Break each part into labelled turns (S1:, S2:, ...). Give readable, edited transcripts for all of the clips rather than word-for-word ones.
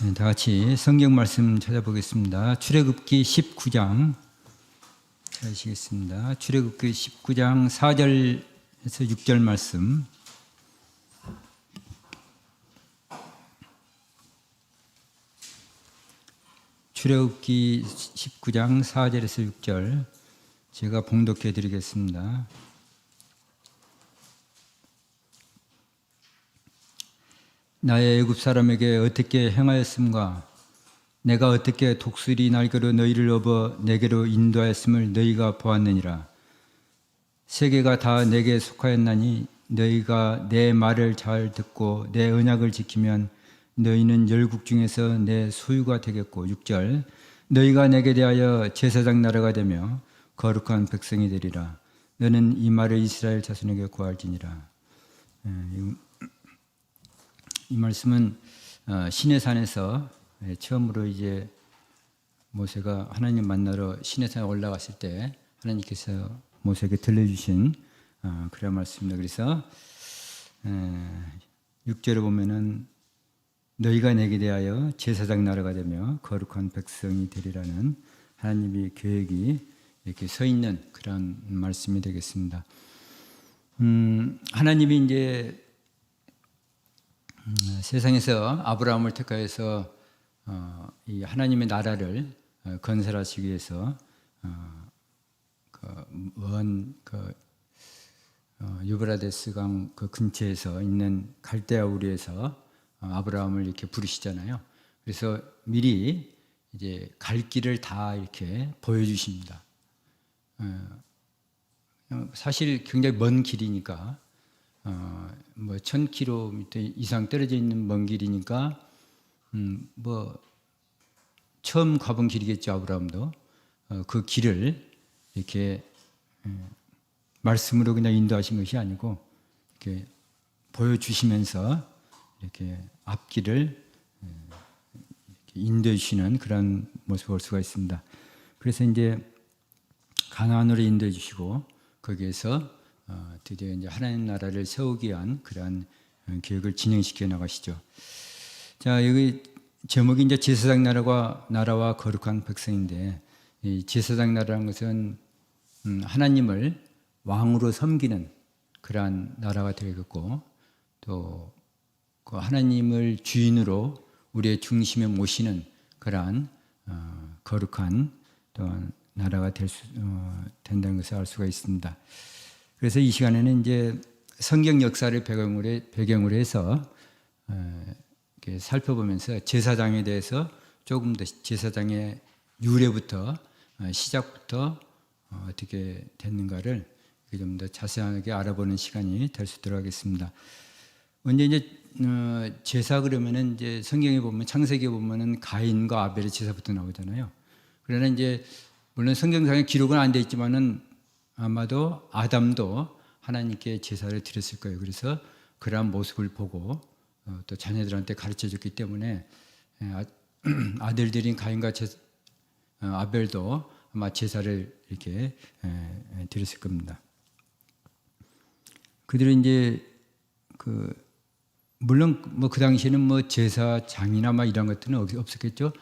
S1: 네, 다 같이 성경 말씀 찾아보겠습니다. 출애굽기 19장 찾으시겠습니다. 출애굽기 19장 4절에서 6절 말씀. 출애굽기 19장 4절에서 6절 제가 봉독해 드리겠습니다. 나의 애굽 사람에게 어떻게 행하였음과 내가 어떻게 독수리 날개로 너희를 업어 내게로 인도하였음을 너희가 보았느니라. 세계가 다 내게 속하였나니 너희가 내 말을 잘 듣고 내 언약을 지키면 너희는 열국 중에서 내 소유가 되겠고. 6절 너희가 내게 대하여 제사장 나라가 되며 거룩한 백성이 되리라. 너는 이 말을 이스라엘 자손에게 고할지니라. 이 말씀은 시내산에서 처음으로 이제 모세가 하나님 만나러 시내산에 올라갔을 때 하나님께서 모세에게 들려주신 그런 말씀입니다. 그래서 6절에 보면은 너희가 내게 대하여 제사장 나라가 되며 거룩한 백성이 되리라는 하나님의 계획이 이렇게 서 있는 그런 말씀이 되겠습니다. 하나님이 이제 세상에서 아브라함을 택하여서 이 하나님의 나라를 건설하시기 위해서 유브라데스 강 그 근처에서 있는 갈대아 우리에서 아브라함을 이렇게 부르시잖아요. 그래서 미리 이제 갈 길을 다 이렇게 보여주십니다. 사실 굉장히 먼 길이니까. 1000km 이상 떨어져 있는 먼 길이니까 처음 가본 길이겠죠. 아브라함도 그 길을 이렇게 말씀으로 그냥 인도하신 것이 아니고 이렇게 보여주시면서 이렇게 앞길을 인도해 주시는 그런 모습을 볼 수가 있습니다. 그래서 이제 가나안으로 인도해 주시고 거기에서 드디어 이제 하나님 나라를 세우기 위한 그러한 계획을 진행시켜 나가시죠. 자, 여기 제목이 이제 제사장 나라와 거룩한 백성인데, 이 제사장 나라라는 것은 하나님을 왕으로 섬기는 그러한 나라가 되겠고, 또 그 하나님을 주인으로 우리의 중심에 모시는 그러한 거룩한 또한 나라가 된다는 것을 알 수가 있습니다. 그래서 이 시간에는 이제 성경 역사를 배경으로 해서 이렇게 살펴보면서 제사장에 대해서 조금 더 제사장의 유래부터 시작부터 어떻게 됐는가를 좀 더 자세하게 알아보는 시간이 될 수 있도록 하겠습니다. 먼저 이제 제사 그러면은 이제 성경에 보면 창세기에 보면은 가인과 아벨의 제사부터 나오잖아요. 그러나 이제 물론 성경상에 기록은 안 돼 있지만은 아마도 아담도 하나님께 제사를 드렸을 거예요. 그래서 그러한 모습을 보고 또 자녀들한테 가르쳐줬기 때문에 아들들인 가인과 아벨도 아마 제사를 이렇게 드렸을 겁니다. 그들은 이제 물론 그 당시에는 제사장이나 이런 것들은 없었겠죠.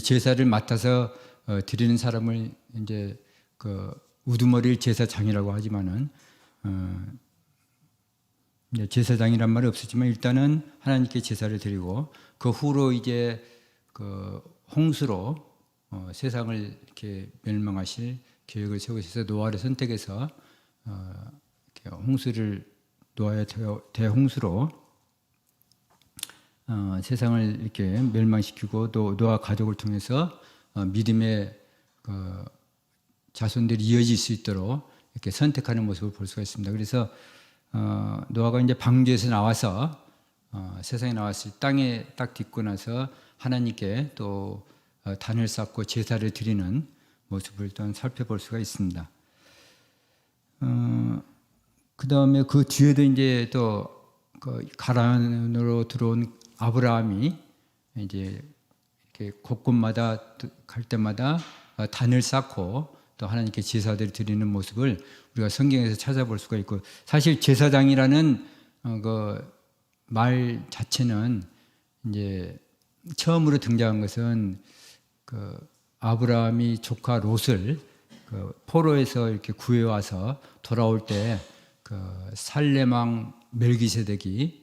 S1: 제사를 맡아서 드리는 사람을 이제 우두머리를 제사장이라고 하지만은 제사장이란 말이 없었지만 일단은 하나님께 제사를 드리고 그 후로 이제 홍수로 세상을 이렇게 멸망하실 계획을 세우셔서 노아를 선택해서 노아의 대홍수로 세상을 이렇게 멸망시키고 또 노아 가족을 통해서 믿음의 자손들이 이어질 수 있도록 이렇게 선택하는 모습을 볼 수가 있습니다. 그래서 노아가 이제 방주에서 나와서 세상에 나왔을 땅에 딱 딛고 나서 하나님께 또 단을 쌓고 제사를 드리는 모습을 또 살펴볼 수가 있습니다. 그 다음에 그 뒤에도 이제 또 가나안으로 들어온 아브라함이 이제 이렇게 곳곳마다 갈 때마다 단을 쌓고 또 하나님께 제사들을 드리는 모습을 우리가 성경에서 찾아볼 수가 있고, 사실 제사장이라는 그 말 자체는 이제 처음으로 등장한 것은 그 아브라함이 조카 롯을 그 포로에서 이렇게 구해와서 돌아올 때 그 살렘왕 멜기세덱이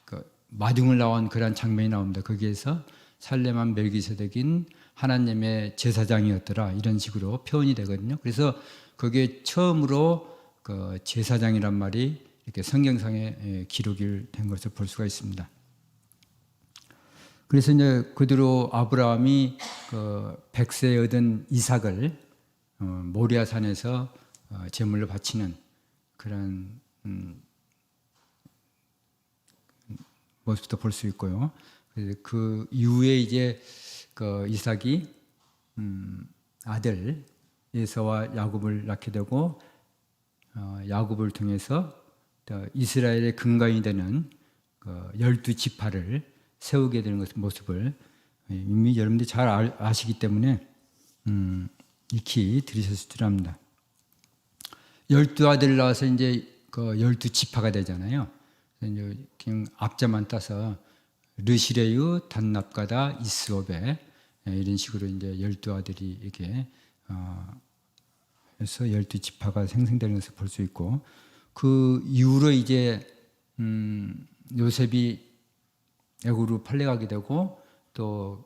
S1: 그 마중을 나온 그런 장면이 나옵니다. 거기에서 살렘왕 멜기세덱인 하나님의 제사장이었더라 이런 식으로 표현이 되거든요. 그래서 그게 처음으로 그 제사장이란 말이 이렇게 성경상에 기록이 된 것을 볼 수가 있습니다. 그래서 이제 그대로 아브라함이 그 100세에 얻은 이삭을 모리아산에서 제물로 바치는 그런 모습도 볼 수 있고요. 그 이후에 이제 그 이삭이 아들 에서와 야곱을 낳게 되고 야곱을 통해서 이스라엘의 근간이 되는 그 12지파를 세우게 되는 모습을 이미 여러분들이 잘 아시기 때문에 익히 들으셨을 줄 압니다. 12아들 나와서 이제 그 12지파가 되잖아요. 이제 그냥 앞자만 따서 르시레유, 단납가다, 이스오베 이런 식으로 이제 12아들이 이렇게 해서 12지파가 생성되는 것을 볼 수 있고 그 이후로 이제 요셉이 애굽으로 팔려가게 되고 또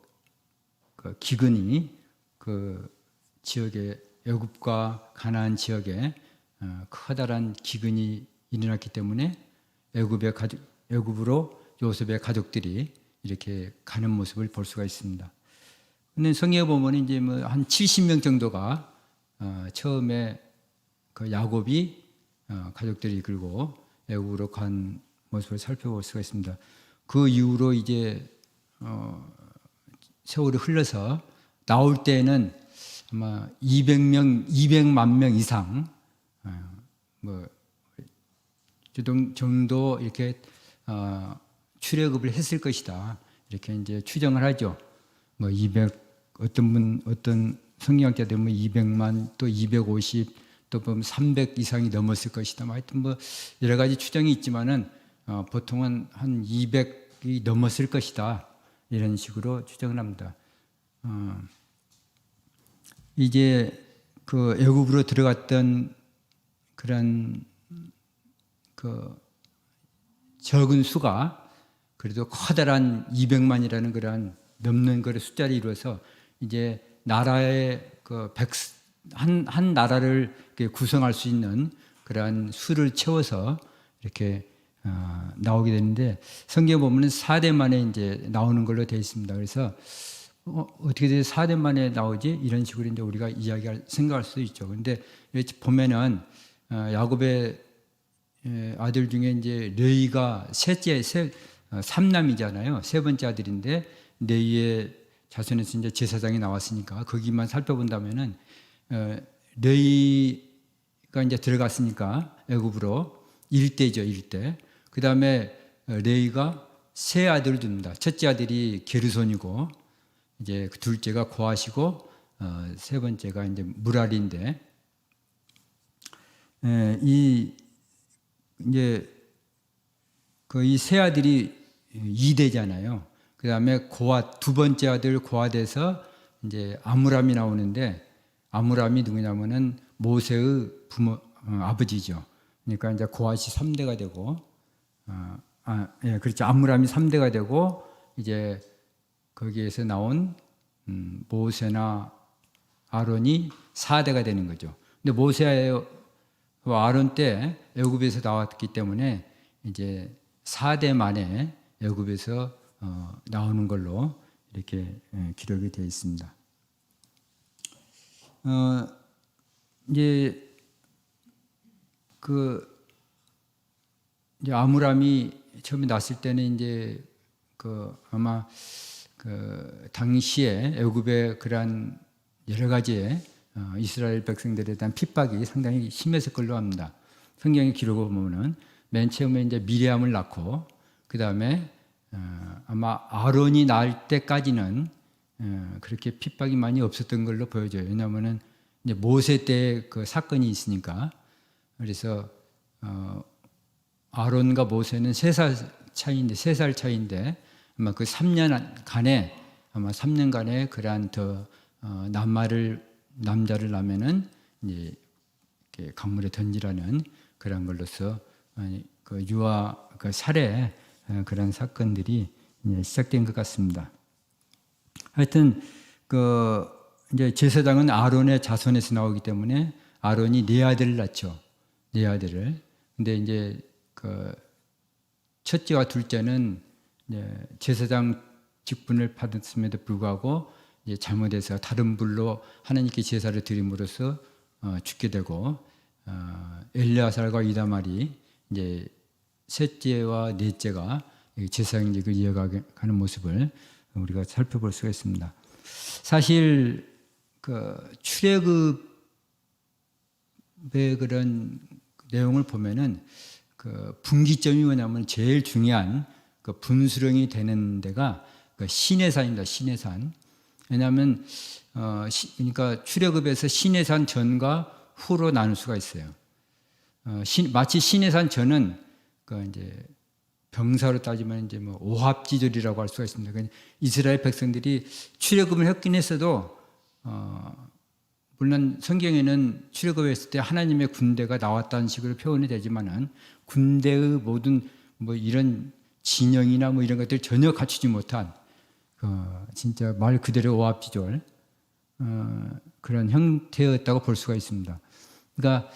S1: 그 기근이 그 지역에 애굽과 가나안 지역에 커다란 기근이 일어났기 때문에 애굽으로 요셉의 가족들이 이렇게 가는 모습을 볼 수가 있습니다. 근데 성경에 보면 이제 뭐 한 70명 정도가 처음에 그 야곱이 가족들이 이끌고 애굽으로 간 모습을 살펴볼 수가 있습니다. 그 이후로 이제 세월이 흘러서 나올 때에는 아마 200만 명 이상 뭐 정도 이렇게 출애굽을 했을 것이다. 이렇게 이제 추정을 하죠. 뭐 200 어떤 성경학자들은 뭐 200만 또 250 또 보면 300 이상이 넘었을 것이다. 뭐 하여튼 뭐 여러 가지 추정이 있지만은 보통은 한 200이 넘었을 것이다. 이런 식으로 추정을 합니다. 이제 그 애굽으로 들어갔던 그런 그 적은 수가 그래도 커다란 200만이라는 그런 넘는 그런 숫자를 이루어서 이제 나라의 그 한 나라를 구성할 수 있는 그러한 수를 채워서 이렇게 나오게 되는데 성경에 보면은 4대 만에 이제 나오는 걸로 되어 있습니다. 그래서 어떻게 돼 4대 만에 나오지? 이런 식으로 이제 우리가 생각할 수도 있죠. 그런데 이렇게 보면은 야곱의 아들 중에 이제 레위가 셋째, 삼남이잖아요. 세 번째 아들인데 레위의 자손에서 이제 제사장이 나왔으니까 거기만 살펴본다면은 레위가 이제 들어갔으니까 애굽으로 1대죠, 1대. 그 다음에 레위가 세 아들을 둡니다. 첫째 아들이 게르손이고 이제 그 둘째가 고핫이고 세 번째가 이제 무랄인데 이제 그 이 세 아들이 2대잖아요. 그 다음에 고핫 두 번째 아들 고핫에서 이제 아므람이 나오는데 아므람이 누구냐면은 모세의 아버지죠. 그러니까 이제 고핫이 3대가 되고 그렇죠. 아므람이 3대가 되고 이제 거기에서 나온 모세나 아론이 4대가 되는 거죠. 근데 모세와 아론 때 애굽에서 나왔기 때문에 이제 4대 만에 애굽에서 나오는 걸로 이렇게 기록이 되어 있습니다. 이제 이제 아므람이 처음에 났을 때는 이제 아마 당시에 애굽의 그러한 여러 가지의 이스라엘 백성들에 대한 핍박이 상당히 심했을 걸로 합니다. 성경의 기록을 보면은 맨 처음에 이제 미리암을 낳고 그 다음에 아마 아론이 낳을 때까지는 그렇게 핍박이 많이 없었던 걸로 보여져요. 왜냐하면은 이제 모세 때 그 사건이 있으니까. 그래서 아론과 모세는 3살 차이인데 아마 그 3년간에 아마 3년간에 그러한 더 남자를 낳으면은 이제 이렇게 강물에 던지라는 그런 걸로서 그 유아 그 살해 그런 사건들이 이제 시작된 것 같습니다. 하여튼 그 이제 제사장은 아론의 자손에서 나오기 때문에 아론이 네 아들을 낳죠. 네 아들을. 근데 이제 그 첫째와 둘째는 이제 제사장 직분을 받았음에도 불구하고 이제 잘못해서 다른 불로 하나님께 제사를 드림으로써 죽게 되고 엘르아살과 이다말이 이제 셋째와 넷째가 제사장직을 이어가는 모습을 우리가 살펴볼 수가 있습니다. 사실 그 출애굽의 그런 내용을 보면은 그 분기점이 뭐냐면 제일 중요한 그 분수령이 되는 데가 그 시내산입니다. 시내산. 왜냐하면 그러니까 출애굽에서 시내산 전과 후로 나눌 수가 있어요. 마치 시내산 전은 그 이제 병사로 따지면 이제 뭐 오합지졸이라고 할 수가 있습니다. 그러니까 이스라엘 백성들이 출애굽을 했긴 했어도 물론 성경에는 출애굽했을 때 하나님의 군대가 나왔다는 식으로 표현이 되지만은 군대의 모든 뭐 이런 진영이나 뭐 이런 것들 전혀 갖추지 못한 진짜 말 그대로 오합지졸 그런 형태였다고 볼 수가 있습니다. 그러니까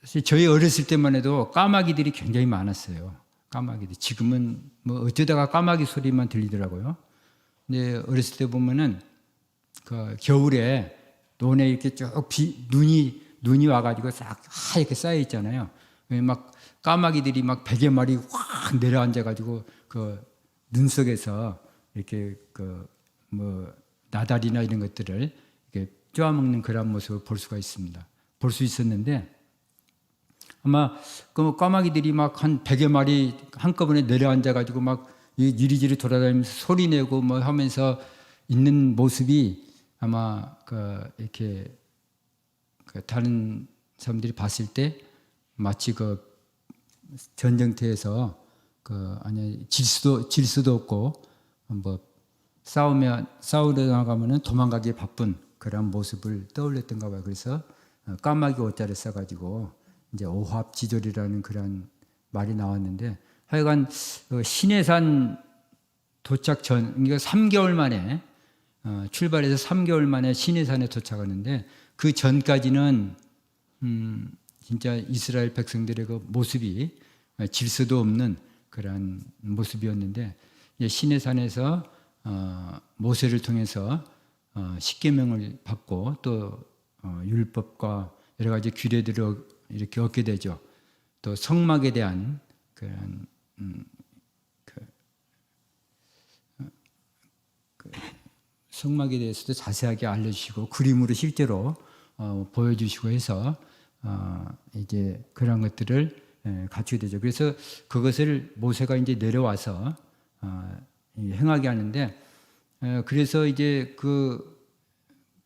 S1: 사실 저희 어렸을 때만 해도 까마귀들이 굉장히 많았어요. 까마귀들. 지금은 뭐 어쩌다가 까마귀 소리만 들리더라고요. 근데 어렸을 때 보면은 그 겨울에 논에 이렇게 쭉 눈이 와가지고 싹 하얗게 쌓여 있잖아요. 막 까마귀들이 막 100여 마리 확 내려앉아가지고 그 눈 속에서 이렇게 그 뭐 나달이나 이런 것들을 이렇게 쪼아먹는 그런 모습을 볼 수가 있습니다. 볼 수 있었는데 아마 그 까마귀들이 막 한 100여 마리 한꺼번에 내려앉아가지고 막 이리저리 돌아다니면서 소리 내고 뭐 하면서 있는 모습이 아마 그 이렇게 그 다른 사람들이 봤을 때 마치 그 전쟁터에서 그 아니 질수도 없고 뭐 싸우려 나가면은 도망가기에 바쁜 그런 모습을 떠올렸던가 봐요. 그래서 까마귀 옷자를 써가지고 이제 오합지졸이라는 그런 말이 나왔는데 하여간 시내산 도착 전 그러니까 3개월 만에 출발해서 3개월 만에 시내산에 도착하는데 그 전까지는 진짜 이스라엘 백성들의 그 모습이 질서도 없는 그런 모습이었는데 시내산에서 모세를 통해서 십계명을 받고 또 율법과 여러 가지 규례들을 이렇게 얻게 되죠. 또 성막에 대한 그런 성막에 대해서도 자세하게 알려주시고 그림으로 실제로 보여주시고 해서 이제 그런 것들을 갖추게 되죠. 그래서 그것을 모세가 이제 내려와서 행하게 하는데 그래서 이제 그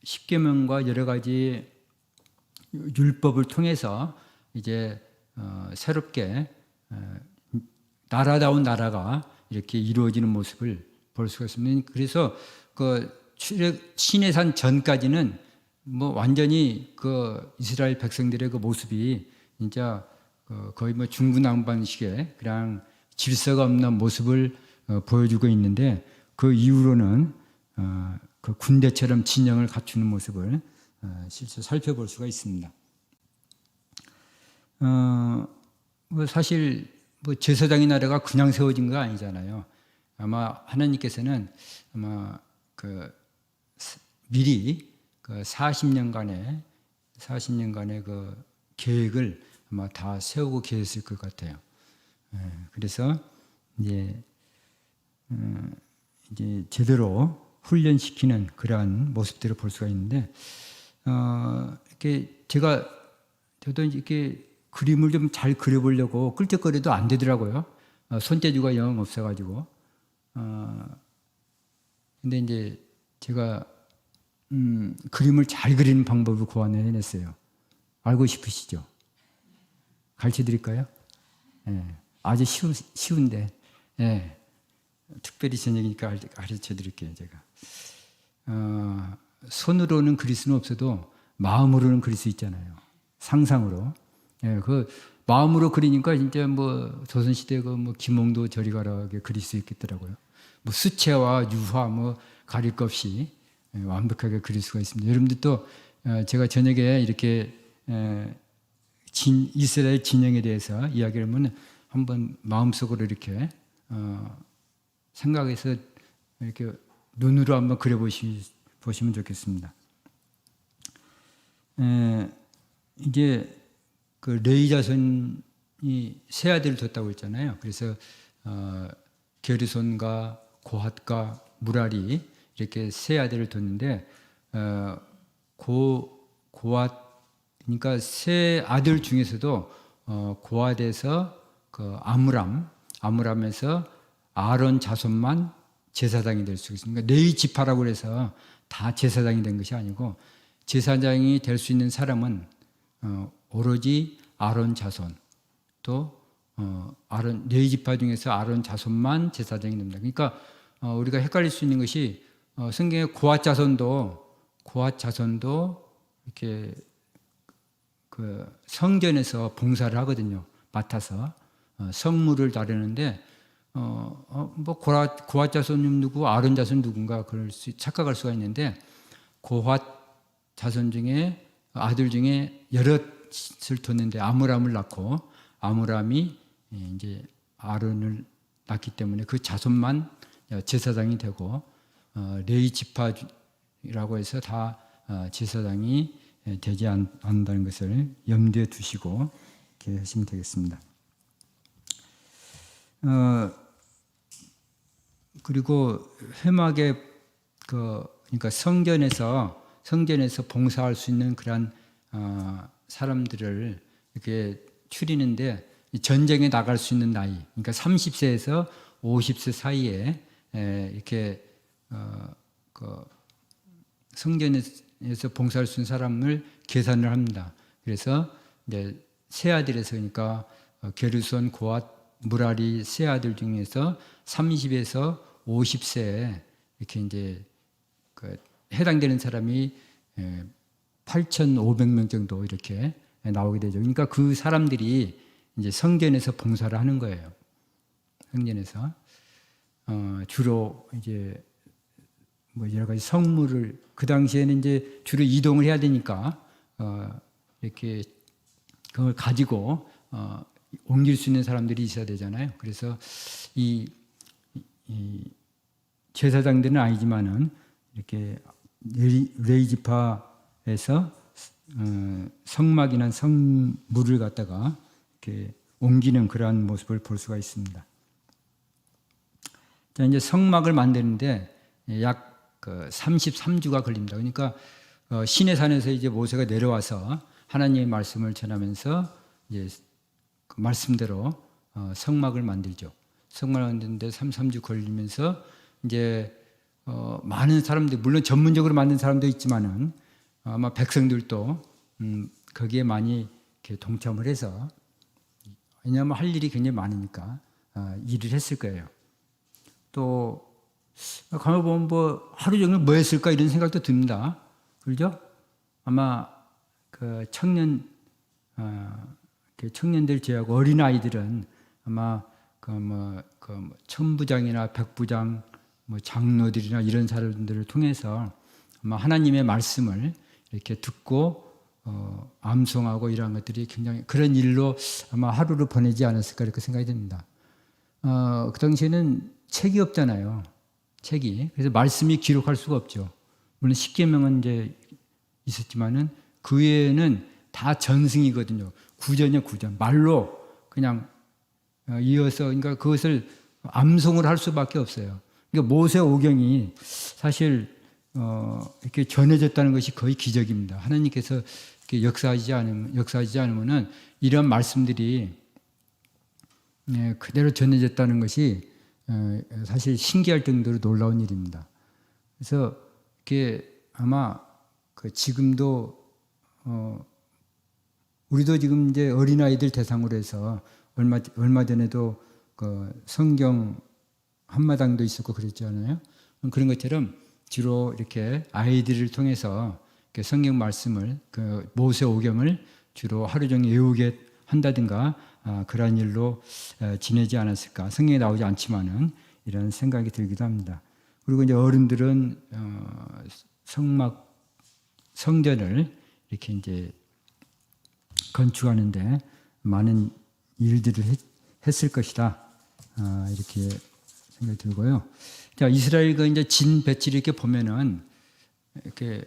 S1: 십계명과 여러 가지 율법을 통해서 이제 새롭게 나라다운 나라가 이렇게 이루어지는 모습을 볼 수가 있습니다. 그래서 그 시내산 전까지는 뭐 완전히 그 이스라엘 백성들의 그 모습이 진짜 거의 뭐 중구난방식의 그냥 질서가 없는 모습을 보여주고 있는데 그 이후로는 그 군대처럼 진영을 갖추는 모습을 실제 살펴볼 수가 있습니다. 뭐 사실 뭐 제사장의 나라가 그냥 세워진 거 아니잖아요. 아마 하나님께서는 아마 그 미리 그 40년간의 그 계획을 아마 다 세우고 계셨을 것 같아요. 그래서 이제 제대로 훈련시키는 그러한 모습들을 볼 수가 있는데 이렇게 저도 이렇게 그림을 좀 잘 그려보려고 끌적거려도 안 되더라고요. 손재주가 영 없어가지고. 근데 이제 제가 그림을 잘 그리는 방법을 고안을 해냈어요. 알고 싶으시죠? 가르쳐 드릴까요? 예, 아주 쉬운데. 예. 특별히 저녁이니까 가르쳐 드릴게요, 제가. 손으로는 그릴 수는 없어도 마음으로는 그릴 수 있잖아요. 상상으로. 예, 그 마음으로 그리니까 진짜 뭐 조선시대 그 김홍도 저리 가라게 그릴 수 있겠더라고요. 뭐 수채화, 유화 뭐 가릴 것 없이 완벽하게 그릴 수가 있습니다. 여러분들도 제가 저녁에 이렇게 이스라엘 진영에 대해서 이야기를 하면 한번 마음속으로 이렇게 생각해서 이렇게 눈으로 한번 그려보시면 좋겠습니다. 이제 그 레위 자손이 세 아들을 뒀다고 했잖아요. 그래서 게르손과 고핫과 무라리 이렇게 세 아들을 뒀는데 고핫 그러니까 세 아들 중에서도 고핫에서 그 아므람에서 아론 자손만 제사장이 될 수 있습니다. 그러니까 레위 지파라고 해서 다 제사장이 된 것이 아니고 제사장이 될 수 있는 사람은 오로지 아론 자손 또 아론 레위 지파 중에서 아론 자손만 제사장이 됩니다. 그러니까 우리가 헷갈릴 수 있는 것이 성경에 고핫 자손도 이렇게 그 성전에서 봉사를 하거든요. 맡아서 성물을 다루는데 뭐 고핫 자손 누구 아론 자손 누군가 그럴 수 착각할 수가 있는데 고핫 자손 중에 아들 중에 여럿을 뒀는데 아므람을 낳고 아므람이 이제 아론을 낳기 때문에 그 자손만 제사장이 되고 레위 지파라고 해서 다 제사장이 되지 않는다는 것을 염두에 두시고 이렇게 하시면 되겠습니다. 그리고 회막에 그러니까 성전에서 봉사할 수 있는 그런 사람들을 이렇게 추리는데 전쟁에 나갈 수 있는 나이, 그러니까 30세에서 50세 사이에 이렇게 그 성전에서 봉사할 수 있는 사람을 계산을 합니다. 그래서 이제 세 아들에서 그러니까 게르손, 고핫, 무라리 세 아들 중에서 30에서 50세에 이렇게 이제 그 해당되는 사람이 8,500명 정도 이렇게 나오게 되죠. 그러니까 그 사람들이 이제 성전에서 봉사를 하는 거예요. 성전에서 주로 이제 뭐 여러 가지 성물을 그 당시에는 이제 주로 이동을 해야 되니까 이렇게 그걸 가지고 옮길 수 있는 사람들이 있어야 되잖아요. 그래서 이 제사장들은 아니지만은 이렇게 레위 지파에서 성막이나 성물을 갖다가 이렇게 옮기는 그러한 모습을 볼 수가 있습니다. 자, 이제 성막을 만드는데 약 33주가 걸립니다. 그러니까 시내산에서 이제 모세가 내려와서 하나님의 말씀을 전하면서 이제 그 말씀대로 성막을 만들죠. 성막을 만드는데 33주 걸리면서 이제 많은 사람들, 물론 전문적으로 만든 사람도 있지만은 아마 백성들도 거기에 많이 이렇게 동참을 해서, 왜냐하면 할 일이 굉장히 많으니까 일을 했을 거예요. 또 가만 보면 뭐 하루 종일 뭐 했을까 이런 생각도 듭니다. 그렇죠? 아마 그 청년들 제하고 어린 아이들은 아마 천부장이나 백부장, 뭐 장로들이나 이런 사람들을 통해서 아마 하나님의 말씀을 이렇게 듣고 암송하고 이러한 것들이 굉장히 그런 일로 아마 하루를 보내지 않았을까 이렇게 생각이 듭니다. 그 당시에는 책이 없잖아요. 책이. 그래서 말씀이 기록할 수가 없죠. 물론 십계명은 이제 있었지만은 그 외에는 다 전승이거든요. 구전이요, 구전. 말로 그냥 이어서, 그러니까 그것을 암송을 할 수밖에 없어요. 그러니까 모세 오경이 사실 이렇게 전해졌다는 것이 거의 기적입니다. 하나님께서 이렇게 역사하지 않으면은 이런 말씀들이 그대로 전해졌다는 것이 사실 신기할 정도로 놀라운 일입니다. 그래서 이게 아마 지금도 우리도 지금 이제 어린아이들 대상으로 해서 얼마 전에도 그 성경 한마당도 있었고 그랬잖아요. 그런 것처럼 주로 이렇게 아이들을 통해서 이렇게 성경 말씀을 그 모세 오경을 주로 하루 종일 외우게 한다든가 그러한 일로 지내지 않았을까. 성경에 나오지 않지만은 이런 생각이 들기도 합니다. 그리고 이제 어른들은 성전을 이렇게 이제 건축하는데 많은 일들을 했을 것이다. 이렇게 생각이 들고요. 자, 이스라엘 그 이제 진 배치를 이렇게 보면은 이렇게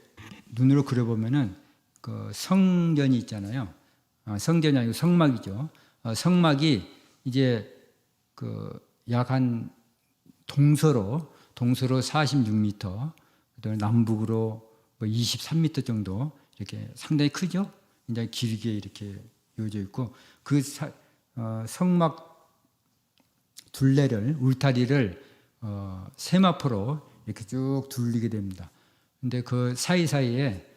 S1: 눈으로 그려보면은 그 성전이 있잖아요. 성전이 아니고 성막이죠. 성막이 이제 그 약 한 동서로 46m, 그다음에 남북으로 뭐 23m 정도 이렇게 상당히 크죠. 굉장히 길게 이렇게 이어져 있고 그 성막 둘레를 울타리를 세마포로 이렇게 쭉 둘리게 됩니다. 근데 그 사이사이에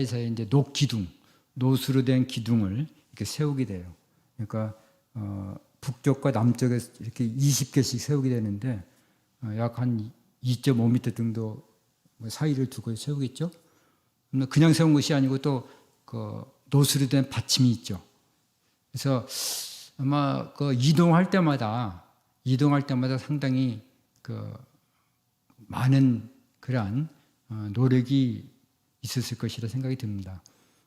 S1: 이제 녹기둥, 노수로 된 기둥을 이렇게 세우게 돼요. 그러니까 북쪽과 남쪽에 이렇게 20개씩 세우게 되는데 약 한 2.5m 정도 사이를 두고 세우겠죠. 그냥 세운 것이 아니고 또 그 노수로 된 받침이 있죠. 그래서 아마 그 이동할 때마다 상당히 그 많은 그러한 노력이 있었을 것이라 생각이 듭니다.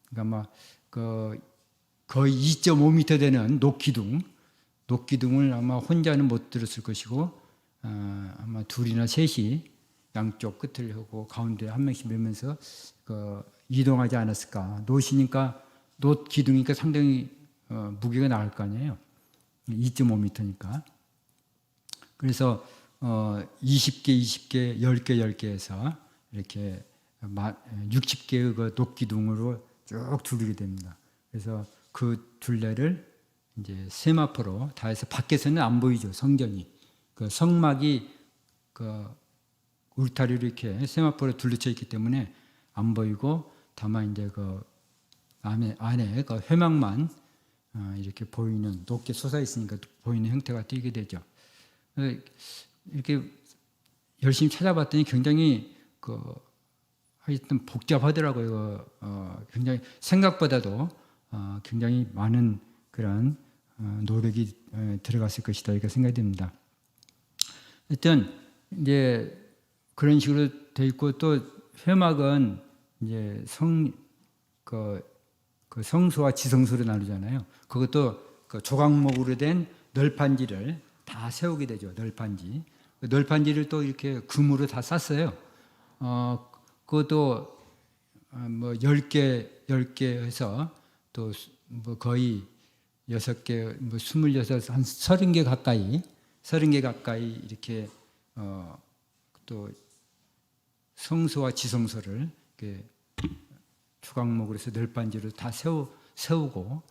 S1: 그러니까 아마 그 거의 2.5m 되는 녹기둥을 아마 혼자는 못 들었을 것이고 아마 둘이나 셋이 양쪽 끝을 하고 가운데 한 명씩 밀면서 그 이동하지 않았을까. 노시니까 노 기둥이니까 상당히 무게가 나갈 거 아니에요. 2.5m니까. 그래서 20개, 10개 해서 이렇게 60개의 그 녹기둥으로 쭉 둘리게 됩니다. 그래서 그 둘레를 이제 세마포로 다 해서 밖에서는 안 보이죠. 성전이. 그 성막이 그 울타리로 이렇게 세마포로 둘러쳐 있기 때문에 안 보이고 다만 이제 그 안에 그 회막만 이렇게 보이는 높게 솟아 있으니까 보이는 형태가 띄게 되죠. 이렇게 열심히 찾아봤더니 굉장히 그 하여튼 복잡하더라고요. 굉장히 생각보다도 굉장히 많은 그런 노력이 들어갔을 것이다 이렇게 생각이 듭니다. 하여튼 이제 그런 식으로 돼 있고 또 회막은 이제 그 성소와 지성소로 나누잖아요. 그것도 그 조각목으로 된 널판지를 다 세우게 되죠. 널판지. 그 널판지를 또 이렇게 금으로 다 쌌어요. 그것도 뭐 10개 해서 또 뭐 거의 6개, 뭐 26, 한 30개 가까이 이렇게 또 성소와 지성소를 이렇게 조각목으로 해서 널판지로 다 세우고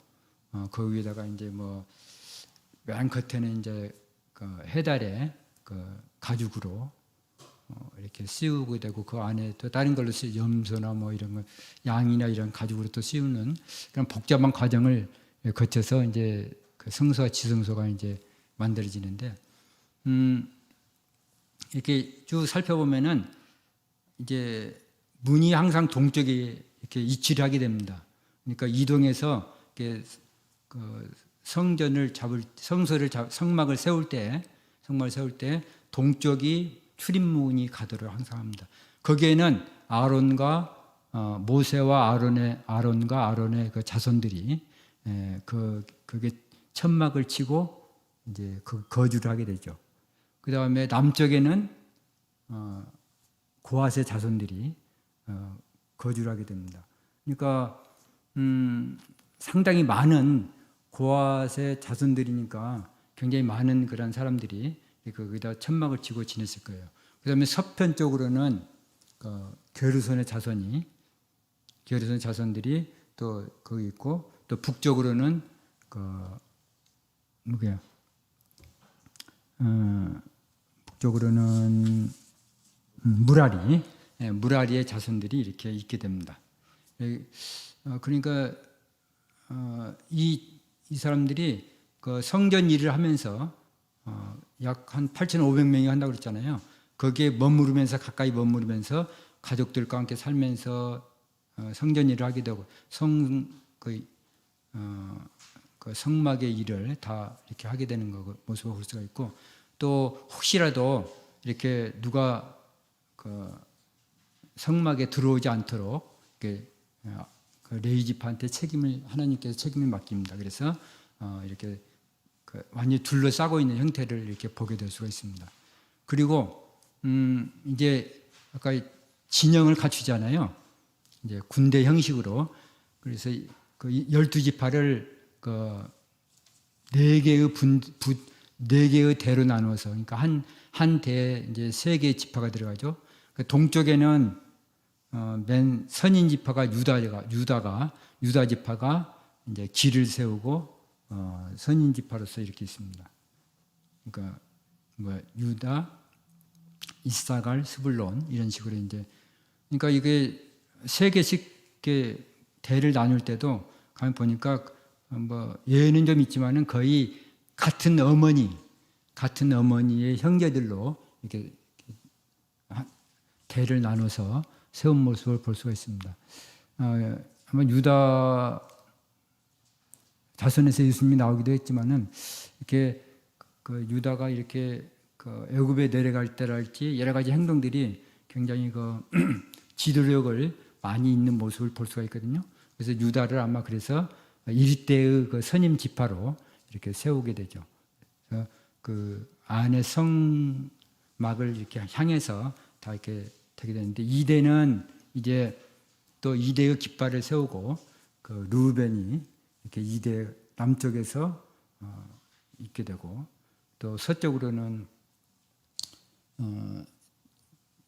S1: 그 위에다가 이제 뭐 맨 겉에는 이제 그 해달에 그 가죽으로 이렇게 씌우게 되고 그 안에 또 다른 걸로 염소나 뭐 이런 거 양이나 이런 가죽으로 또 씌우는 그런 복잡한 과정을 거쳐서 이제 그 성소와 지성소가 이제 만들어지는데 이렇게 쭉 살펴보면은 이제 문이 항상 동쪽에 이렇게 위치를 하게 됩니다. 그러니까 이동해서 이렇게 그 성막을 세울 때 동쪽이 출입문이 가도록 항상 합니다. 거기에는 모세와 아론의 그 자손들이 그게 천막을 치고 이제 거주를 하게 되죠. 그 다음에 남쪽에는 고핫의 자손들이 거주를 하게 됩니다. 그러니까 상당히 많은 고핫의 자손들이니까 굉장히 많은 그런 사람들이 거기다 천막을 치고 지냈을 거예요. 그 다음에 서편 쪽으로는 게르손의 자손들이 또 거기 있고 또 북쪽으로는 북쪽으로는 무라리의 자손들이 이렇게 있게 됩니다. 그러니까 이 사람들이 그 성전 일을 하면서 약 한 8,500명이 한다고 그랬잖아요. 거기에 머무르면서 가까이 머무르면서 가족들과 함께 살면서 성전 일을 하게 되고 그 성막의 일을 다 이렇게 하게 되는 거 모습을 볼 수가 있고, 또 혹시라도 이렇게 누가 그 성막에 들어오지 않도록 이렇게 그 레위 지파한테 하나님께서 책임을 맡깁니다. 그래서 이렇게 그 완전히 둘러싸고 있는 형태를 이렇게 보게 될 수가 있습니다. 그리고 이제 아까 진영을 갖추잖아요. 이제 군대 형식으로. 그래서 그 12지파를 그 4개의 대로 나누어서, 그러니까 한 대에 이제 3개의 지파가 들어가죠. 그 동쪽에는 맨 선인 지파가 유다 지파가 이제 길을 세우고 선인 지파로서 이렇게 있습니다. 그러니까 뭐 유다, 이사갈, 스불론 이런 식으로 이제, 그러니까 이게 3개씩 대를 나눌 때도 가만 보니까 뭐 예외는 좀 있지만은 거의 같은 어머니의 형제들로 이렇게 대를 나눠서 세운 모습을 볼 수가 있습니다. 아마 유다 자손에서 예수님이 나오기도 했지만은 이렇게 그 유다가 이렇게 그 애굽에 내려갈 때랄지 여러 가지 행동들이 굉장히 그 지도력을 많이 있는 모습을 볼 수가 있거든요. 그래서 유다를 아마 그래서 일대의 그 선임 지파로 이렇게 세우게 되죠. 그래서 그 안에 성막을 이렇게 향해서 다 이렇게 되게 되는데, 이대는 이제 또 이대의 깃발을 세우고 그 르우벤이 이렇게 이대 남쪽에서 있게 되고, 또 서쪽으로는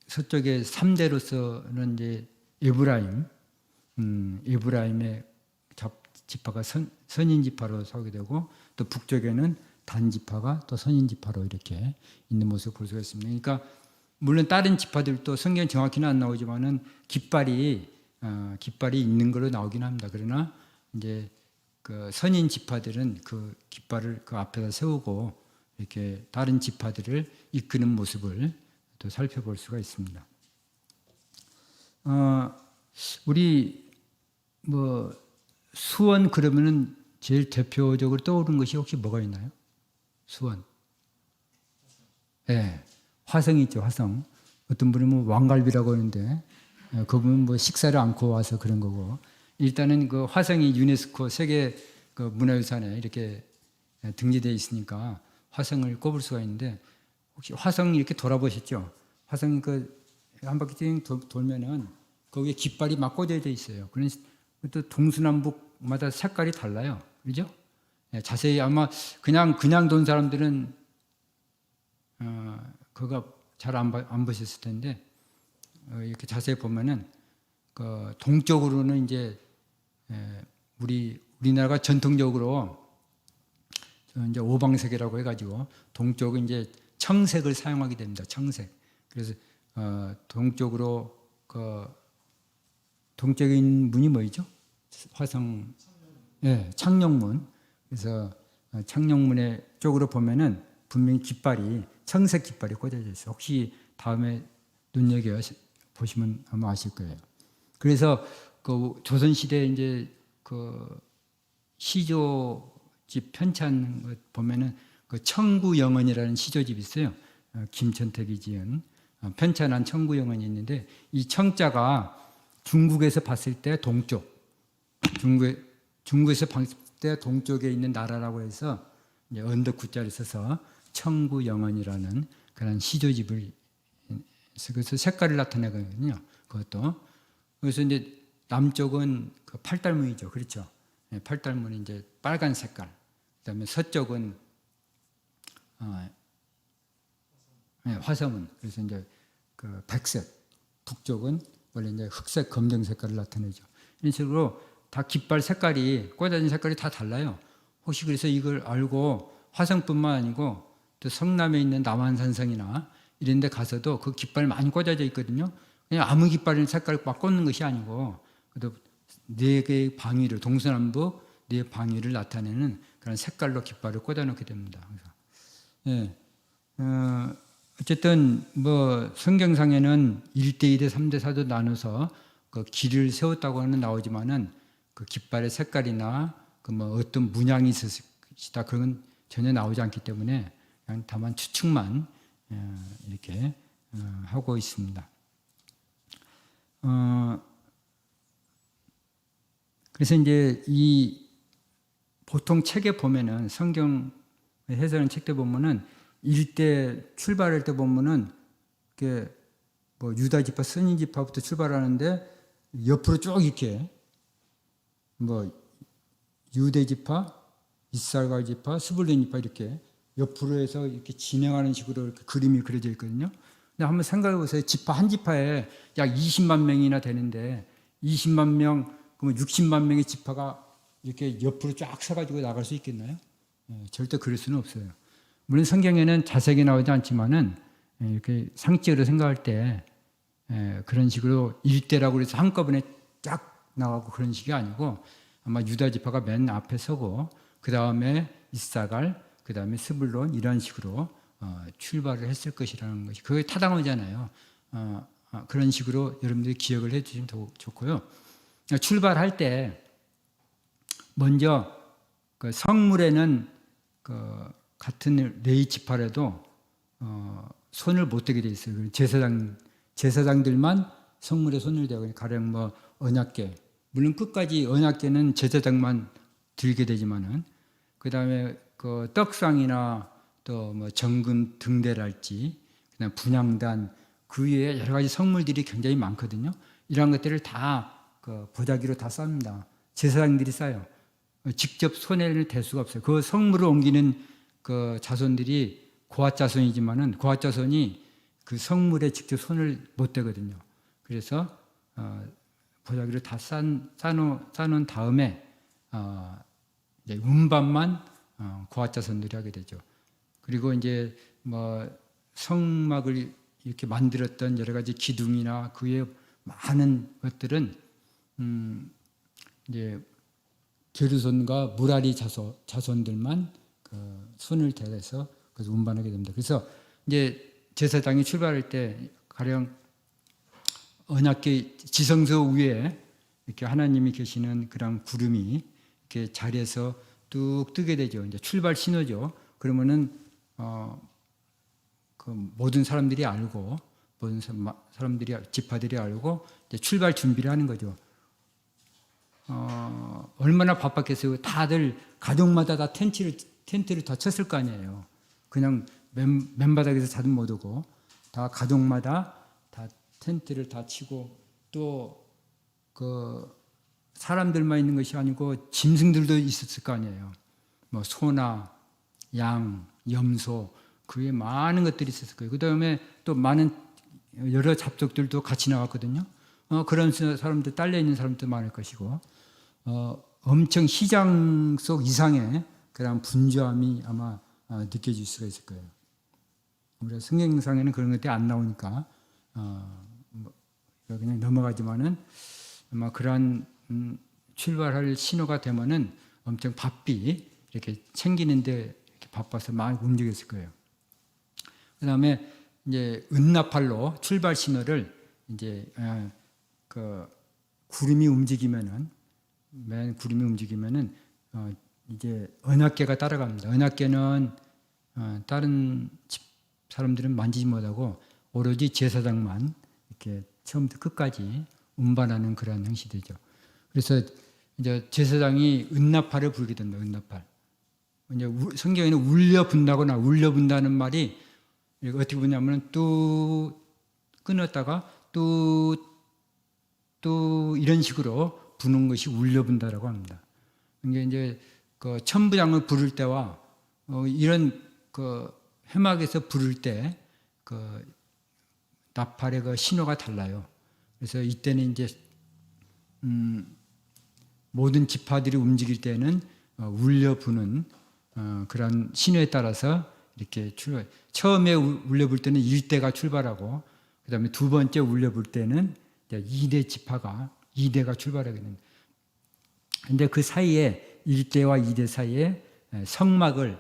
S1: 서쪽의 3대로서는 이제 에브라임의 지파가 선인 지파로 서게 되고, 또 북쪽에는 단 지파가 또 선인 지파로 이렇게 있는 모습을 볼 수가 있습니다. 그러니까 물론 다른 지파들도 성경 정확히는 안 나오지만은 깃발이 있는 걸로 나오긴 합니다. 그러나 이제 그 선인 지파들은 그 깃발을 그 앞에다 세우고 이렇게 다른 지파들을 이끄는 모습을 또 살펴볼 수가 있습니다. 우리 뭐 수원 그러면은 제일 대표적으로 떠오르는 것이 혹시 뭐가 있나요? 수원. 네, 화성이 있죠. 화성. 어떤 분은 뭐 왕갈비라고 하는데 그분은 뭐 식사를 않고 와서 그런 거고, 일단은 그 화성이 유네스코 세계 그 문화유산에 이렇게 등재되어 있으니까 화성을 꼽을 수가 있는데, 혹시 화성 이렇게 돌아보셨죠? 화성 그 한 바퀴 띵 돌면은 거기에 깃발이 막 꽂아져 있어요. 그래서 또 동서남북마다 색깔이 달라요. 그죠? 자세히 아마 그냥 돈 사람들은 그거 잘 안 보셨을 텐데, 이렇게 자세히 보면은 그 동쪽으로는 이제 우리나라가 전통적으로 이제 오방색이라고 해가지고 동쪽은 이제 청색을 사용하게 됩니다. 청색. 그래서 동쪽으로 그 동쪽에 있는 문이 뭐죠? 화성, 창녕문. 그래서 창녕문의 쪽으로 보면은 분명히 깃발이 청색 깃발이 꽂아져 있어요. 혹시 다음에 눈여겨 보시면 아마 아실 거예요. 그래서 그 조선 시대 이제 그 시조집 편찬 보면은 그 청구영언이라는 시조집이 있어요. 김천택이 지은 편찬한 청구영언이 있는데, 이 청자가 중국에서 봤을 때 동쪽, 중국에서 봤을 때 동쪽에 있는 나라라고 해서 이제 언덕 구자를 써서 청구영언이라는 그런 시조집을, 그래서 색깔을 나타내거든요. 그것도. 그래서 이제 남쪽은 그 팔달문이죠. 그렇죠. 팔달문이 이제 빨간 색깔. 그다음에 서쪽은 화성은, 그래서 이제 그 백색. 북쪽은 원래 이제 흑색, 검정 색깔을 나타내죠. 이런 식으로 다 깃발 색깔이, 꽂아진 색깔이 다 달라요. 혹시 그래서 이걸 알고 화성뿐만 아니고 또 성남에 있는 남한산성이나 이런 데 가서도 그 깃발 많이 꽂아져 있거든요. 그냥 아무 깃발인 색깔을 막 꽂는 것이 아니고, 그래도 4개의 방위를, 동서남북 4 방위를 나타내는 그런 색깔로 깃발을 꽂아놓게 됩니다. 그래서 어쨌든 뭐 성경상에는 1대 2대 3대 4도 나눠서 그 길을 세웠다고는 나오지만은 그 깃발의 색깔이나 그 뭐 어떤 문양이 있을 것이다 그런 건 전혀 나오지 않기 때문에 그냥 다만 추측만 이렇게 하고 있습니다. 그래서 이제 이 보통 책에 보면은 성경 해설하는 책들 보면은 일대 출발할 때 보면은 이렇게 뭐 유다 지파, 선인 지파부터 출발하는데 옆으로 쭉 이렇게 뭐 유대 지파, 이스라엘 지파, 스불론 지파 이렇게 옆으로 해서 이렇게 진행하는 식으로 이렇게 그림이 그려져 있거든요. 근데 한번 생각해 보세요. 지파 한 지파에 약 20만 명이나 되는데 20만 명, 그러면 60만 명의 지파가 이렇게 옆으로 쫙 서가지고 나갈 수 있겠나요? 절대 그럴 수는 없어요. 물론 성경에는 자세하게 나오지 않지만은 이렇게 상식으로 생각할 때 그런 식으로 일대라고 해서 한꺼번에 쫙 나가고 그런 식이 아니고 아마 유다 지파가 맨 앞에 서고 그 다음에 이사갈, 그 다음에 스불론 이런 식으로 출발을 했을 것이라는 것이 그게 타당하잖아요. 그런 식으로 여러분들이 기억을 해주시면 더 좋고요. 출발할 때 먼저 그 성물에는 그 같은 레위 지파라도 손을 못 대게 돼 있어요. 제사장들만 성물에 손을 대고 가령 뭐 언약궤, 물론 끝까지 언약궤는 제사장만 들게 되지만은 그 다음에 그 떡상이나 또 뭐 정금 등대랄지 그다음 분향단 그 위에 여러 가지 성물들이 굉장히 많거든요. 이러한 것들을 다 그 보자기로 다 쌉니다. 제사장들이 싸요. 직접 손에를 댈 수가 없어요. 그 성물을 옮기는 그 자손들이 고앗 자손이지만은 고앗 자손이 그 성물에 직접 손을 못 대거든요. 그래서 보자기로 다 싸놓은 다음에 이제 운반만 고앗 자손들이 하게 되죠. 그리고 이제 뭐 성막을 이렇게 만들었던 여러 가지 기둥이나 그 외에 많은 것들은 이제 게르손과 무라리 자손들만 그 손을 대서 그래서 운반하게 됩니다. 그래서 이제 제사장이 출발할 때 가령 언약궤 지성소 위에 이렇게 하나님이 계시는 그런 구름이 이렇게 자리에서 뚝 뜨게 되죠. 이제 출발 신호죠. 그러면은 그 모든 사람들이 알고 모든 사람들이 지파들이 알고 이제 출발 준비를 하는 거죠. 얼마나 바빴겠어요. 다들 가족마다 다 텐트를 다 쳤을 거 아니에요. 그냥 맨바닥에서 자도 못 오고 다 가족마다 다 텐트를 다 치고 또 그 사람들만 있는 것이 아니고 짐승들도 있었을 거 아니에요. 뭐 소나 양, 염소 그 외에 많은 것들이 있었을 거예요. 그 다음에 또 많은 여러 잡족들도 같이 나왔거든요. 그런 사람들 딸려 있는 사람도 많을 것이고 엄청 시장 속 이상의 그런 분주함이 아마 느껴질 수가 있을 거예요. 우리가 성경상에는 그런 것들이 안 나오니까 그냥 넘어가지만은 아마 그런 출발할 신호가 되면은 엄청 바삐 이렇게 챙기는데 이렇게 바빠서 많이 움직였을 거예요. 그 다음에 이제 은나팔로 출발 신호를 이제 그 구름이 움직이면은 이제 언약궤가 따라갑니다. 언약궤는 다른 사람들은 만지지 못하고 오로지 제사장만 이렇게 처음부터 끝까지 운반하는 그런 형식이죠. 그래서 이제 제사장이 은나팔을 불게 된다. 은나팔. 이제 성경에는 울려 분다거나 울려 분다는 말이 어떻게 보냐면은 또 끊었다가 또 이런 식으로 부는 것이 울려 분다라고 합니다. 이게 이제 그 천부장을 부를 때와 이런 그 회막에서 부를 때 그 나팔의 그 신호가 달라요. 그래서 이때는 이제 모든 지파들이 움직일 때는 울려 부는 그런 신호에 따라서 이렇게 출발. 처음에 울려 불 때는 1대가 출발하고 그다음에 두 번째 울려 불 때는 2대 지파가 2대가 출발하게 됩니다. 그런데 그 사이에 1대와 2대 사이에 성막을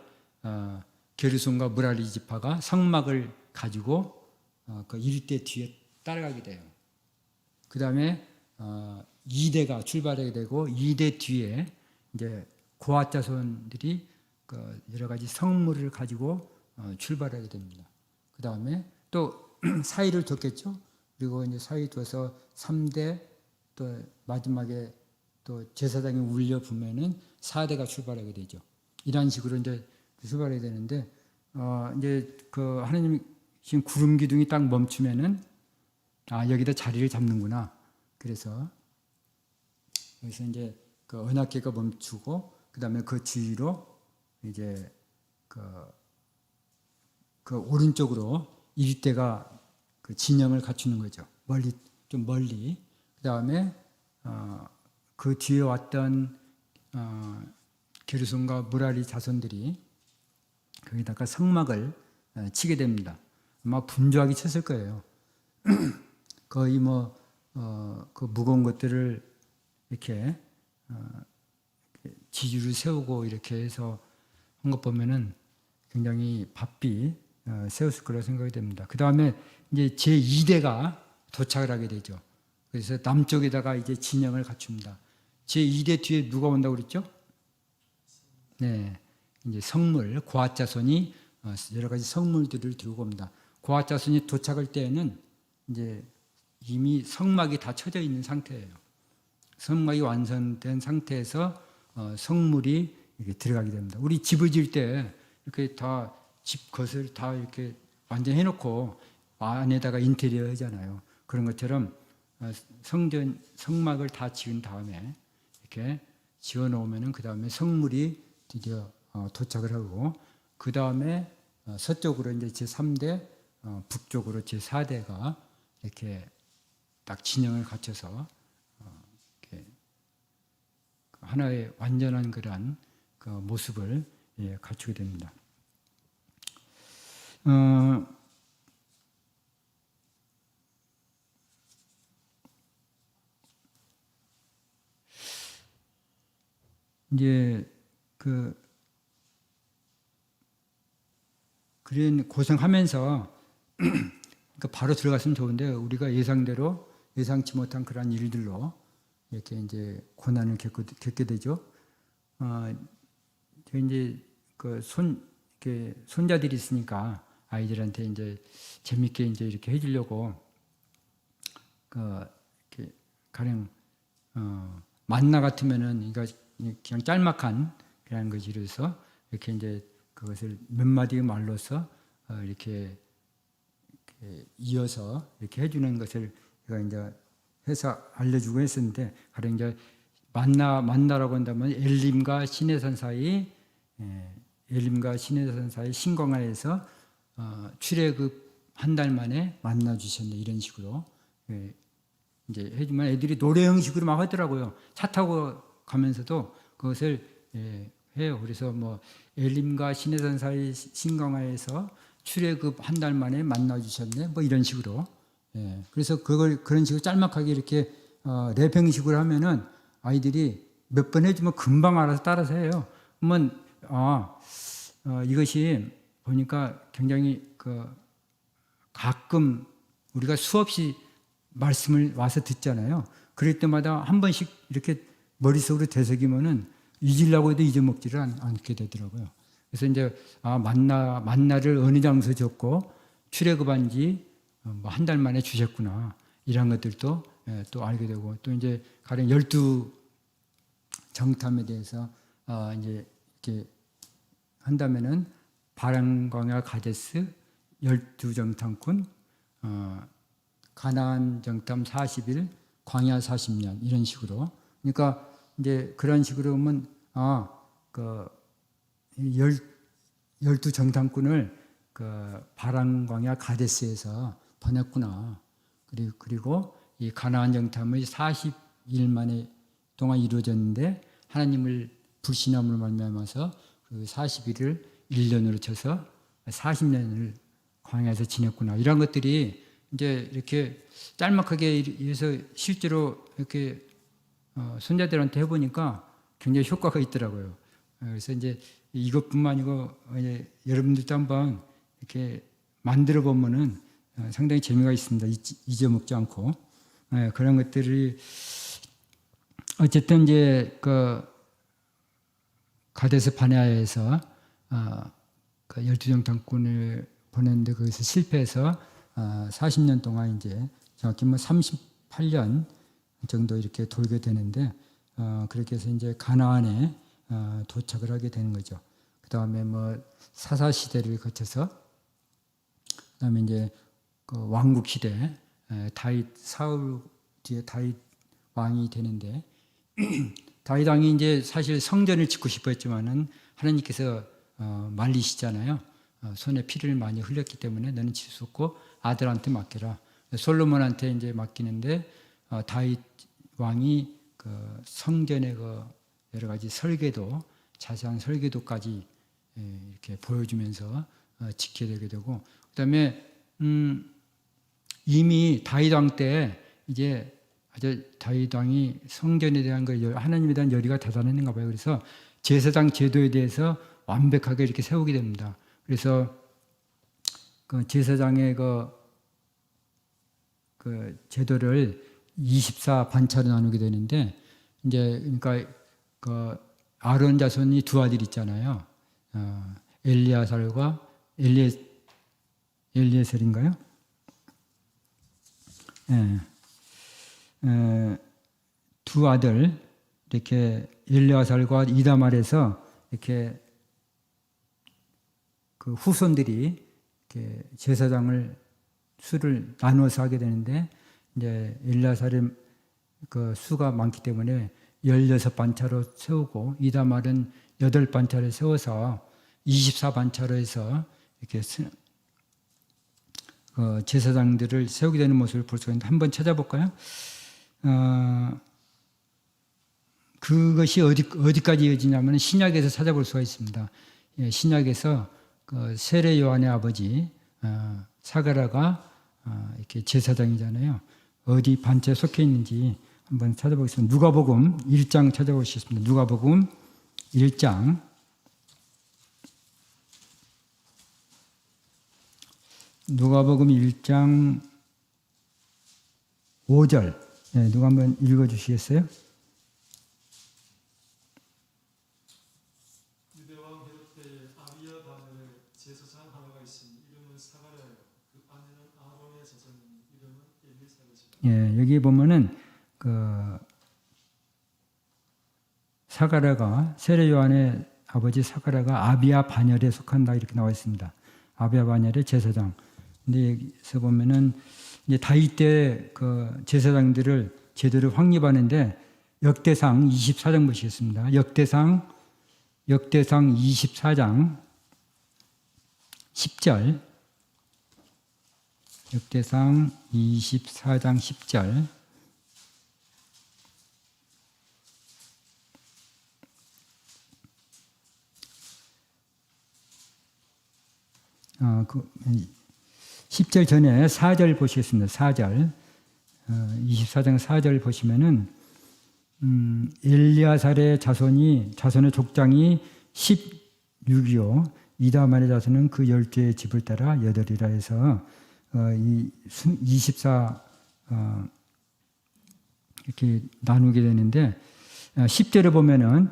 S1: 게르손과 무라리 지파가 성막을 가지고 그 1대 뒤에 따라가게 돼요. 그 다음에 2대가 출발하게 되고 2대 뒤에 이제 고앗 자손들이 그 여러 가지 성물을 가지고 출발하게 됩니다. 그 다음에 또 사이를 뒀겠죠. 그리고 이제 사이 둬서 3대 또 마지막에 또 제사장이 울려 부면은 4대가 출발하게 되죠. 이런 식으로 이제 출발하게 되는데 이제 그 하나님 지금 구름 기둥이 딱 멈추면은 여기다 자리를 잡는구나. 그래서 여기서 이제 그 언약궤가 멈추고 그 다음에 그 주위로 이제 그 오른쪽으로 1대가 그 진영을 갖추는 거죠. 멀리 좀 멀리. 그 다음에 그 뒤에 왔던 게르손과 무라리 자손들이 거기다가 성막을 치게 됩니다. 아마 분주하게 쳤을 거예요. 거의 그 무거운 것들을 이렇게 지주를 세우고 이렇게 해서 한 것 보면은 굉장히 바삐 세웠을 거라고 생각이 됩니다. 그 다음에 이제 제2대가 도착을 하게 되죠. 그래서 남쪽에다가 이제 진영을 갖춥니다. 제2대 뒤에 누가 온다고 그랬죠? 네. 이제 성물, 고앗 자손이 여러 가지 성물들을 들고 옵니다. 고앗 자손이 도착할 때에는 이제 이미 성막이 다 쳐져 있는 상태예요. 성막이 완성된 상태에서 성물이 이렇게 들어가게 됩니다. 우리 집을 지을 때 이렇게 다 집 것을 다 이렇게 완전 해놓고 안에다가 인테리어 하잖아요. 그런 것처럼 성막을 다 지은 다음에 이렇게 지어 놓으면은 그 다음에 성물이 드디어 도착을 하고 그 다음에 서쪽으로 이제 제3대, 북쪽으로 제4대가 이렇게 딱 진영을 갖춰서 이렇게 하나의 완전한 그러한 그 모습을 갖추게 됩니다. 이제 그런 고생하면서 그러니까 바로 들어갔으면 좋은데 우리가 예상치 못한 그런 일들로 이렇게 이제 고난을 겪게 되죠. 이제 이렇게 손자들이 있으니까 아이들한테 이제 재밌게 이제 이렇게 해주려고 이렇게 가령 만나 같으면은 그냥 짤막한 그런 것이라서 이렇게 이제 그것을 몇 마디 말로서 이렇게 이어서 이렇게 해주는 것을 제가 이제 해서 알려주고 했었는데 가령 이제 만나라고 한다면 엘림과 시내산 사이 신광야에서 출애굽 한 달 만에 만나 주셨네 이런 식으로 이제 해주면 애들이 노래 형식으로 막 하더라고요. 차 타고 가면서도 그것을 해요. 그래서 엘림과 시내산 사이 신광야에서 출애굽 한 달 만에 만나 주셨네 이런 식으로. 그래서 그걸 그런 식으로 짤막하게 이렇게 랩 형식으로 하면은 아이들이 몇 번 해주면 금방 알아서 따라서 해요. 그러면 이것이 보니까 굉장히 가끔 우리가 수없이 말씀을 와서 듣잖아요. 그럴 때마다 한 번씩 이렇게 머릿속으로 되새기면은 잊으려고 해도 잊어먹지를 않게 되더라고요. 그래서 이제 만나를 어느 장소에 줬고 출애굽한 지 한 달 만에 주셨구나 이런 것들도 또 알게 되고 또 이제 가령 12 정탐에 대해서 이제 이렇게 한다면은 바람광야 가데스 12 정탐꾼 가나안 정탐 40일 광야 40년 이런 식으로 그러니까 이제 그런 식으로 하면 12 정탐꾼을 바람광야 가데스에서 보냈구나. 그리고 이 가나안 정탐의 40일 만에 동안 이루어졌는데 하나님을 불신함으로 말미암아서 그 40일을 1년으로 쳐서 40년을 광야에서 지냈구나. 이런 것들이 이제 이렇게 짤막하게 해서 실제로 이렇게 손자들한테 해보니까 굉장히 효과가 있더라고요. 그래서 이제 이것뿐만 아니고 여러분들도 한번 이렇게 만들어 보면은 상당히 재미가 있습니다. 잊어먹지 않고 그런 것들이 어쨌든 이제 그 가데스 바네아에서 그 12정탐꾼을 보냈는데 거기서 실패해서 40년 동안 이제 정확히 뭐 38년 정도 이렇게 돌게 되는데 그렇게 해서 이제 가나안에 도착을 하게 되는 거죠. 그 다음에 뭐 사사 시대를 거쳐서 그 다음에 이제 그 왕국 시대 다윗 사울 뒤에 다윗 왕이 되는데 다윗 왕이 이제 사실 성전을 짓고 싶었지만은 하나님께서 말리시잖아요. 손에 피를 많이 흘렸기 때문에 너는 질 수 없고 아들한테 맡겨라. 솔로몬한테 이제 맡기는데 다윗 왕이 그 성전의 그 여러 가지 설계도, 자세한 설계도까지 이렇게 보여주면서 지켜야 되게 되고, 그다음에 이미 다윗 왕 때 이제 아주 다윗 왕이 성전에 대한 그 하나님에 대한 열의가 대단했는가 봐요. 그래서 제사장 제도에 대해서 완벽하게 이렇게 세우게 됩니다. 그래서 그 제사장의 그 제도를 24반차로 나누게 되는데, 이제 그러니까 그 아론 자손이 두 아들 있잖아요. 엘리야살과 엘리에셀인가요? 두 아들 이렇게 엘리야살과 이다말에서 이렇게 그 후손들이 이렇게 제사장을 수를 나누어서 하게 되는데, 이제 엘리야살의 그 수가 많기 때문에 16반차로 세우고 이다말은 8반차를 세워서 24반차로 해서 이렇게 제사장들을 세우게 되는 모습을 볼 수가 있는데, 한번 찾아볼까요? 그것이 어디까지 이어지냐면 신약에서 찾아볼 수가 있습니다. 신약에서 그 세례 요한의 아버지 사가랴가 이렇게 제사장이잖아요. 어디 반차에 속해 있는지 한번 찾아보겠습니다. 누가복음 1장 찾아보시겠습니다. 누가복음 1장 누가복음 1장 5절 누가 한번 읽어주시겠어요?
S2: 유대왕 헤롯 때에 아비야 바늘에 제사장 하나가 있으니 이름은 사가랴요. 그 아내는 아론의 자손이니 이름은 엘리사벳이라.
S1: 여기 보면은 그 사가랴가 세례 요한의 아버지 사가랴가 아비야 반열에 속한다 이렇게 나와 있습니다. 아비야 반열의 제사장. 근데 여기서 보면은 이제 다윗 때 그 제사장들을 제대로 확립하는데 역대상 24장 보시겠습니다. 역대상 24장 10절. 역대상 24장 10절. 그 10절 전에 4절 보시겠습니다. 4절. 24장 4절 보시면은 엘리야살의 자손의 족장이 16이요. 이다말의 자손은 그 10개의 집을 따라 8이라 해서 이 24 이렇게 나누게 되는데 10절에 보면은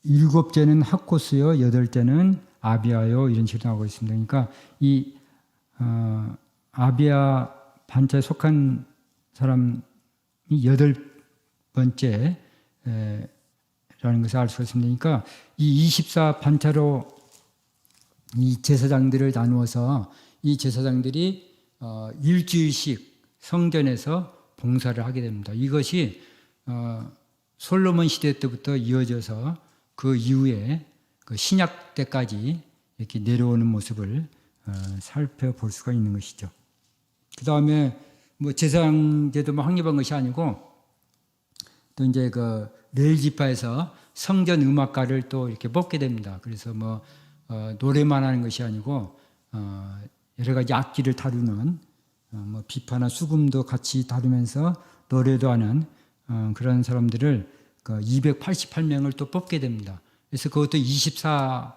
S1: 7째는 하코스요, 8째는 아비아요 이런 식으로 나오고 있습니다. 그러니까 이 아비아 반차에 속한 사람이 8번째 라는 것을 알 수가 있습니다. 그러니까 이 24반차로 이 제사장들을 나누어서 이 제사장들이 일주일씩 성전에서 봉사를 하게 됩니다. 이것이 솔로몬 시대 때부터 이어져서 그 이후에 그 신약 때까지 이렇게 내려오는 모습을 살펴볼 수가 있는 것이죠. 그 다음에 뭐 제사장제도만 확립한 것이 아니고 또 이제 그 레위 지파에서 성전 음악가를 또 이렇게 뽑게 됩니다. 그래서 뭐 노래만 하는 것이 아니고 여러 가지 악기를 다루는 뭐 비파나 수금도 같이 다루면서 노래도 하는 그런 사람들을 288명을 또 뽑게 됩니다. 그래서 그것도 24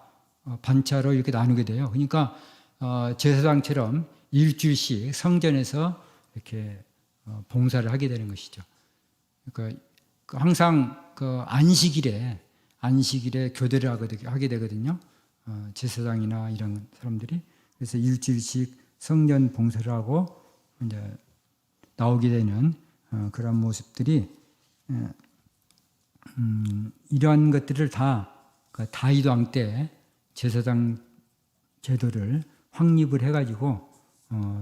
S1: 반차로 이렇게 나누게 돼요. 그러니까 제사장처럼 일주일씩 성전에서 이렇게 봉사를 하게 되는 것이죠. 그러니까 항상 그 안식일에 교대를 하게 되거든요. 제사장이나 이런 사람들이. 그래서 일주일씩 성전 봉사를 하고 이제 나오게 되는 그런 모습들이 이러한 것들을 다 다윗 왕 때 제사장 제도를 확립을 해가지고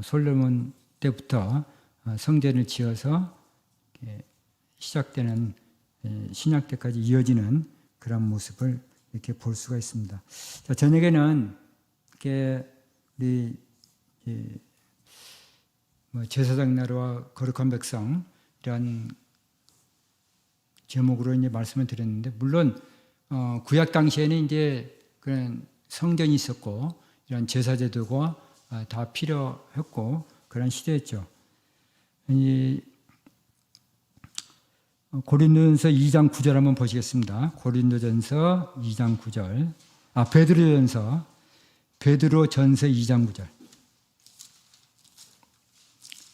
S1: 솔로몬 때부터 성전을 지어서 시작되는 신약 때까지 이어지는 그런 모습을 이렇게 볼 수가 있습니다. 자, 저녁에는 이렇게 우리 제사장 나라와 거룩한 백성 이런 제목으로 이제 말씀을 드렸는데, 물론 구약 당시에는 이제 그런 성전이 있었고 이런 제사 제도가 다 필요했고 그런 시대였죠. 고린도전서 2장 9절 한번 보시겠습니다. 고린도전서 2장 9절. 베드로전서 2장 9절.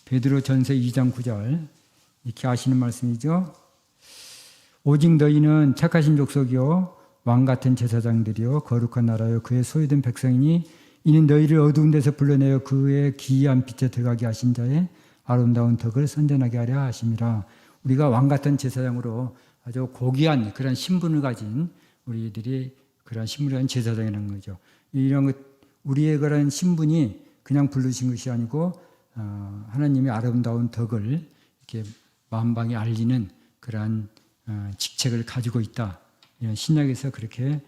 S1: 베드로전서 2장 9절. 이렇게 아시는 말씀이죠. 오직 너희는 착하신 족속이요 왕 같은 제사장들이요 거룩한 나라요 그의 소유된 백성이니 이는 너희를 어두운 데서 불러내어 그의 기이한 빛에 들어가게 하신 자의 아름다운 덕을 선전하게 하려 하심이라. 우리가 왕 같은 제사장으로 아주 고귀한 그런 신분을 가진 우리들이 그런 신분을 가진 제사장이라는 거죠. 이런 것, 우리의 그런 신분이 그냥 부르신 것이 아니고 하나님의 아름다운 덕을 이렇게 만방에 알리는 그러한 직책을 가지고 있다. 신약에서 그렇게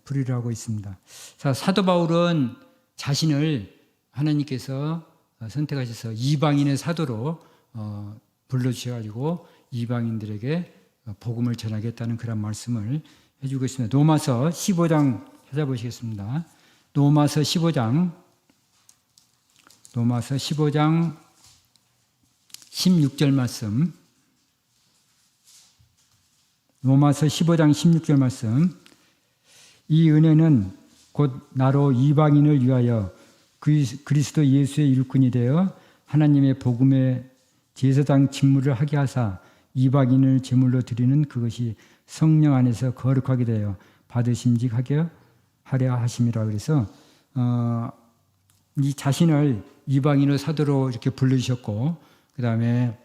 S1: 풀이를 하고 있습니다. 자, 사도 바울은 자신을 하나님께서 선택하셔서 이방인의 사도로 불러주셔가지고 이방인들에게 복음을 전하겠다는 그런 말씀을 해주고 있습니다. 로마서 15장 찾아보시겠습니다. 로마서 15장 16절 말씀. 로마서 15장 16절 말씀. 이 은혜는 곧 나로 이방인을 위하여 그리스도 예수의 일꾼이 되어 하나님의 복음의 제사장 직무를 하게 하사 이방인을 제물로 드리는 그것이 성령 안에서 거룩하게 되어 받으심직하게 하려 하심이라. 그래서 이 자신을 이방인의 사도로 이렇게 불러주셨고, 그 다음에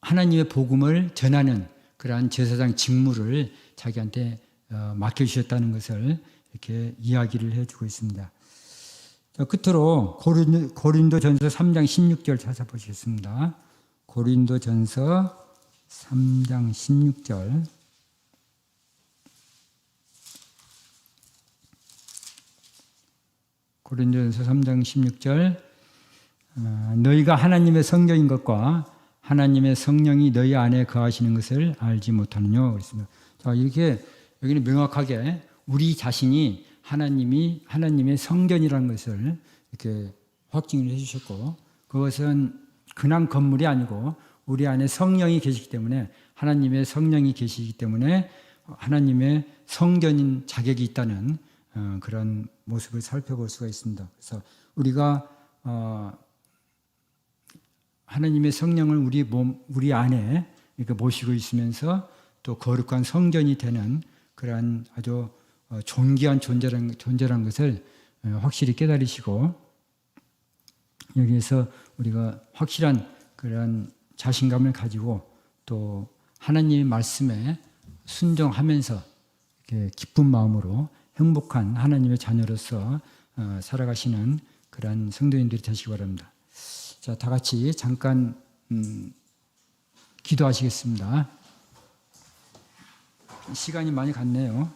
S1: 하나님의 복음을 전하는 그러한 제사장 직무를 자기한테 맡겨주셨다는 것을 이렇게 이야기를 해주고 있습니다. 자, 끝으로 고린도전서 3장 16절 찾아보시겠습니다. 고린도전서 3장 16절. 고린도전서 3장 16절. 너희가 하나님의 성령인 것과 하나님의 성령이 너희 안에 거하시는 것을 알지 못하느냐 그랬습니다. 자, 이렇게 여기는 명확하게 우리 자신이 하나님의 성전이라는 것을 이렇게 확증을 해주셨고, 그것은 그냥 건물이 아니고 우리 안에 성령이 계시기 때문에, 하나님의 성령이 계시기 때문에 하나님의 성전인 자격이 있다는 그런 모습을 살펴볼 수가 있습니다. 그래서 우리가 하나님의 성령을 우리 안에 이렇게 모시고 있으면서 또 거룩한 성전이 되는 그러한 아주 존귀한 존재라는 것을 확실히 깨달으시고, 여기에서 우리가 확실한 그런 자신감을 가지고 또 하나님의 말씀에 순종하면서 이렇게 기쁜 마음으로 행복한 하나님의 자녀로서 살아가시는 그런 성도님들이 되시기 바랍니다. 자, 다 같이 잠깐 기도하시겠습니다. 시간이 많이 갔네요.